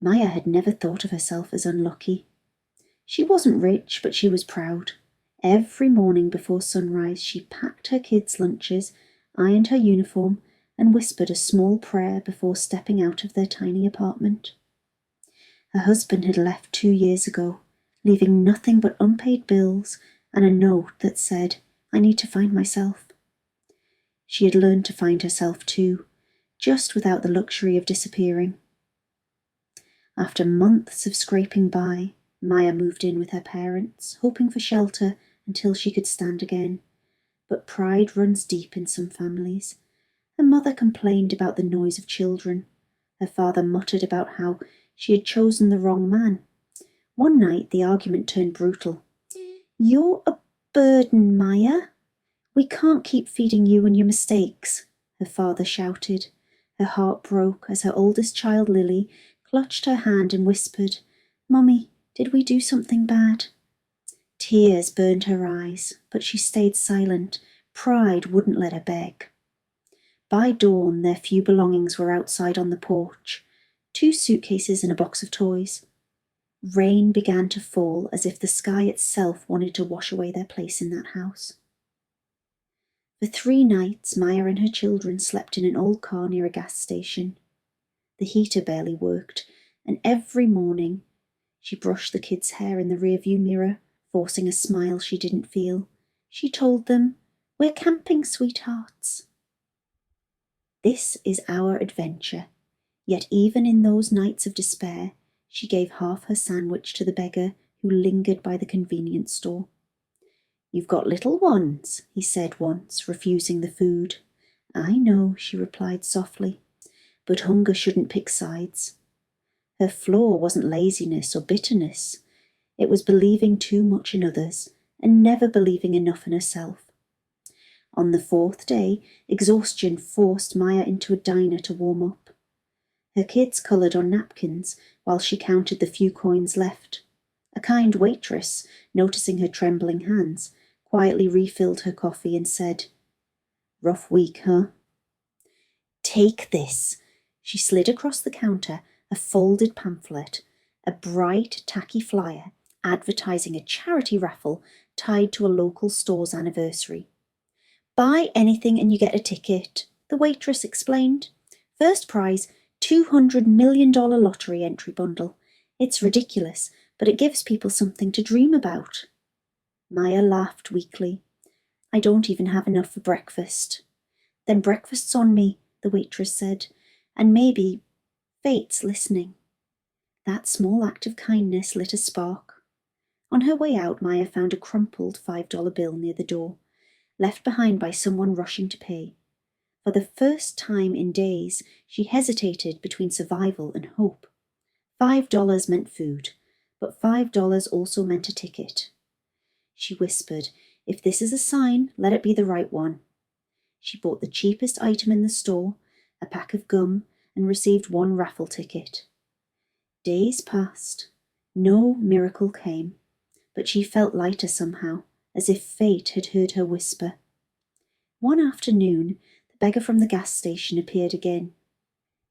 Maya had never thought of herself as unlucky. She wasn't rich, but she was proud. Every morning before sunrise, she packed her kids' lunches, ironed her uniform, and whispered a small prayer before stepping out of their tiny apartment. Her husband had left 2 years ago, leaving nothing but unpaid bills and a note that said, "I need to find myself." She had learned to find herself too, just without the luxury of disappearing. After months of scraping by, Maya moved in with her parents, hoping for shelter until she could stand again. But pride runs deep in some families. Her mother complained about the noise of children. Her father muttered about how she had chosen the wrong man. One night the argument turned brutal. "You're a burden, Maya. We can't keep feeding you and your mistakes," her father shouted. Her heart broke as her oldest child, Lily, clutched her hand and whispered, "Mummy, did we do something bad?" Tears burned her eyes, but she stayed silent. Pride wouldn't let her beg. By dawn, their few belongings were outside on the porch, 2 suitcases and a box of toys. Rain began to fall as if the sky itself wanted to wash away their place in that house. For 3 nights, Maya and her children slept in an old car near a gas station. The heater barely worked, and every morning she brushed the kids' hair in the rearview mirror, forcing a smile she didn't feel. She told them, "We're camping, sweethearts." This is our adventure. Yet even in those nights of despair, she gave half her sandwich to the beggar who lingered by the convenience store. "You've got little ones," he said once, refusing the food. "I know," she replied softly, "but hunger shouldn't pick sides." Her flaw wasn't laziness or bitterness. It was believing too much in others and never believing enough in herself. On the 4th day, exhaustion forced Maya into a diner to warm up. Her kids coloured on napkins while she counted the few coins left. A kind waitress, noticing her trembling hands, quietly refilled her coffee and said, "Rough week, huh?" "Take this." She slid across the counter a folded pamphlet, a bright, tacky flyer advertising a charity raffle tied to a local store's anniversary. "Buy anything and you get a ticket," the waitress explained. "First prize, $200 million lottery entry bundle. It's ridiculous, but it gives people something to dream about." Maya laughed weakly. "I don't even have enough for breakfast." "Then breakfast's on me," the waitress said, "and maybe fate's listening." That small act of kindness lit a spark. On her way out, Maya found a crumpled $5 bill near the door, left behind by someone rushing to pay. For the first time in days, she hesitated between survival and hope. $5 meant food, but $5 also meant a ticket. She whispered, "If this is a sign, let it be the right one." She bought the cheapest item in the store, a pack of gum, and received 1 raffle ticket. Days passed. No miracle came, but she felt lighter somehow, as if fate had heard her whisper. One afternoon, the beggar from the gas station appeared again.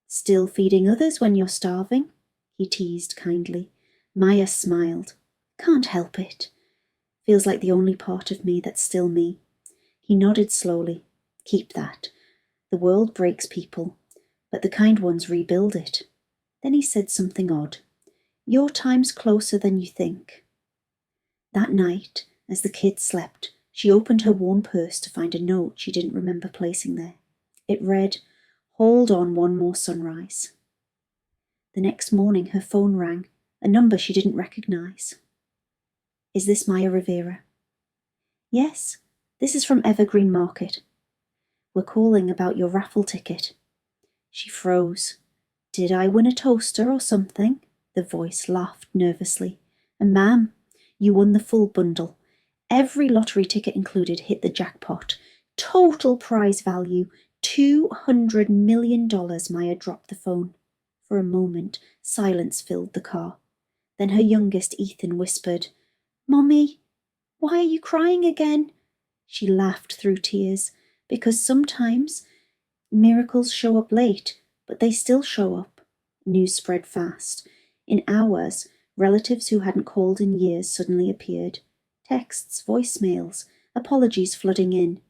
"Still feeding others when you're starving?" he teased kindly. Maya smiled. "Can't help it. Feels like the only part of me that's still me." He nodded slowly. "Keep that. The world breaks people, but the kind ones rebuild it." Then he said something odd. "Your time's closer than you think." That night, as the kids slept, she opened her worn purse to find a note she didn't remember placing there. It read, "Hold on one more sunrise." The next morning her phone rang, a number she didn't recognize. "Is this Maya Rivera?" "Yes, this is from Evergreen Market. We're calling about your raffle ticket." She froze. "Did I win a toaster or something?" The voice laughed nervously. "Ma'am, you won the full bundle. Every lottery ticket included hit the jackpot. Total prize value, $200 million. Maya dropped the phone. For a moment, silence filled the car. Then her youngest, Ethan, whispered, "Mommy, why are you crying again?" She laughed through tears, because sometimes miracles show up late, but they still show up. News spread fast. In hours, relatives who hadn't called in years suddenly appeared. Texts, voicemails, apologies flooding in.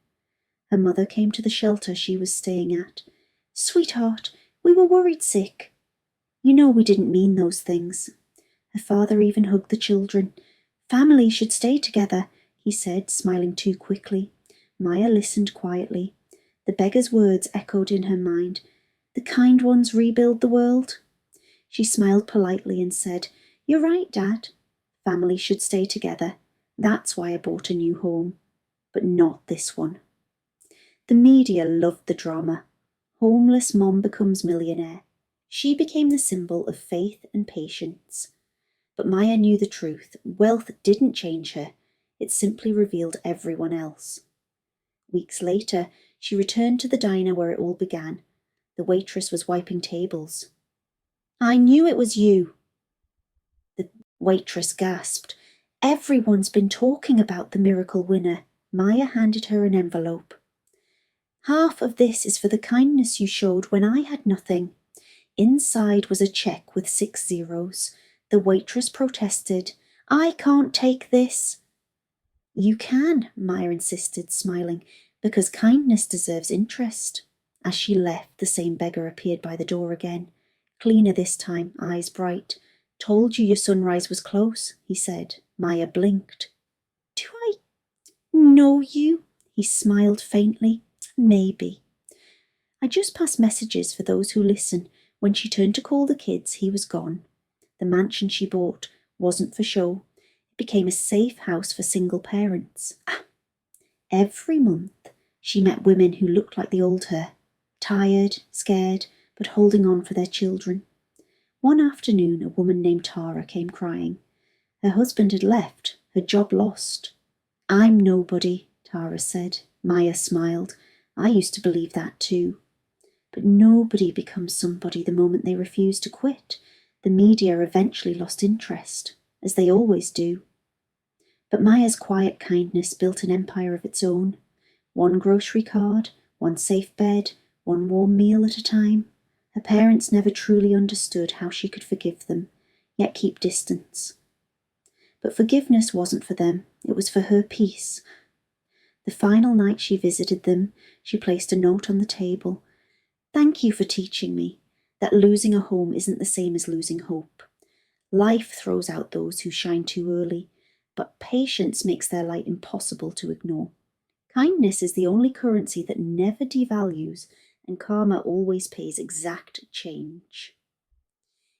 Her mother came to the shelter she was staying at. "Sweetheart, we were worried sick." "You know we didn't mean those things." Her father even hugged the children. "Families should stay together," he said, smiling too quickly. Maya listened quietly. The beggar's words echoed in her mind. "The kind ones rebuild the world." She smiled politely and said, "You're right, Dad. Families should stay together. That's why I bought a new home. But not this one." The media loved the drama. Homeless mom becomes millionaire. She became the symbol of faith and patience. But Maya knew the truth. Wealth didn't change her. It simply revealed everyone else. Weeks later, she returned to the diner where it all began. The waitress was wiping tables. "I knew it was you." The waitress gasped. "Everyone's been talking about the miracle winner." Maya handed her an envelope. "Half of this is for the kindness you showed when I had nothing." Inside was a check with 6 zeros. The waitress protested. "I can't take this." "You can," Maya insisted, smiling, "because kindness deserves interest." As she left, the same beggar appeared by the door again. Cleaner this time, eyes bright. "Told you your sunrise was close," he said. Maya blinked. "Do I know you?" He smiled faintly. "Maybe." "I just pass messages for those who listen." When she turned to call the kids, he was gone. The mansion she bought wasn't for show. It became a safe house for single parents. Every month, she met women who looked like the old her, tired, scared, but holding on for their children. One afternoon, a woman named Tara came crying. Her husband had left, her job lost. "I'm nobody," Tara said. Maya smiled. "I used to believe that too." But nobody becomes somebody the moment they refuse to quit. The media eventually lost interest, as they always do. But Maya's quiet kindness built an empire of its own. One grocery card, one safe bed, one warm meal at a time. Her parents never truly understood how she could forgive them, yet keep distance. But forgiveness wasn't for them, it was for her peace. The final night she visited them, she placed a note on the table. "Thank you for teaching me that losing a home isn't the same as losing hope. Life throws out those who shine too early, but patience makes their light impossible to ignore. Kindness is the only currency that never devalues, and karma always pays exact change."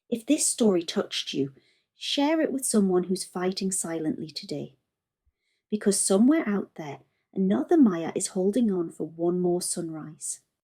If this story touched you, share it with someone who's fighting silently today. Because somewhere out there, another Maya is holding on for one more sunrise.